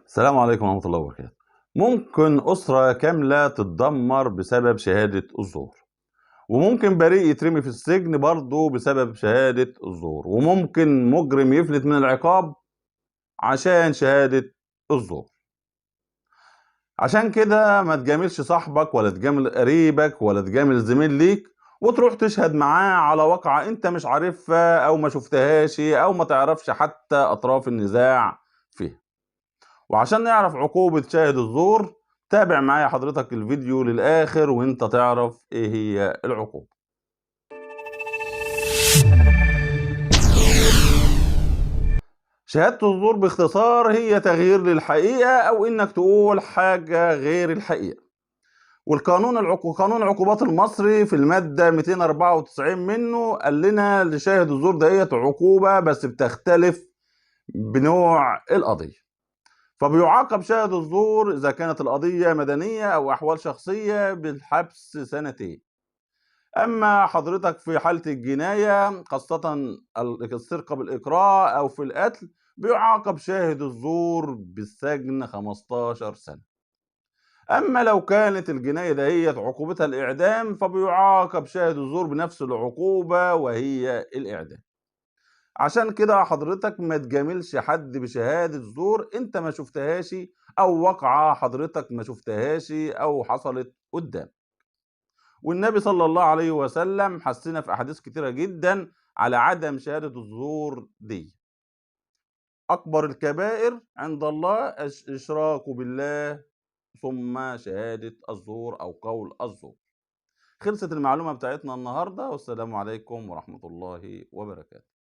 السلام عليكم ورحمة الله وبركاته. ممكن أسرة كاملة تتدمر بسبب شهادة الزور، وممكن بريء يترمي في السجن برضه بسبب شهادة الزور، وممكن مجرم يفلت من العقاب عشان شهادة الزور. عشان كده ما تجاملش صاحبك ولا تجامل قريبك ولا تجامل زميل ليك وتروح تشهد معاه على واقعة انت مش عارفها او ما شفتهاش او ما تعرفش حتى اطراف النزاع فيها. وعشان نعرف عقوبة شاهد الزور تابع معايا حضرتك الفيديو للآخر وانت تعرف ايه هي العقوبة. شهادة الزور باختصار هي تغيير للحقيقة او انك تقول حاجة غير الحقيقة. قانون العقوبات المصري في المادة 294 منه قال لنا لشاهد الزور ديت عقوبة بس بتختلف بنوع القضية. فبيعاقب شاهد الزور إذا كانت القضية مدنية أو أحوال شخصية بالحبس 2 سنين. أما حضرتك في حالة الجناية خاصة السرقة بالإكراه أو في القتل بيعاقب شاهد الزور بالسجن 15 سنة. أما لو كانت الجناية دهيت عقوبتها الإعدام فبيعاقب شاهد الزور بنفس العقوبة وهي الإعدام. عشان كده حضرتك ما تجاملش حد بشهادة زور انت ما شفتهاش او واقعة حضرتك ما شفتهاش او حصلت قدام. والنبي صلى الله عليه وسلم حثنا في احاديث كتيرة جدا على عدم شهادة الزور دي. اكبر الكبائر عند الله اشراك بالله ثم شهادة الزور او قول الزور. خلصت المعلومة بتاعتنا النهاردة والسلام عليكم ورحمة الله وبركاته.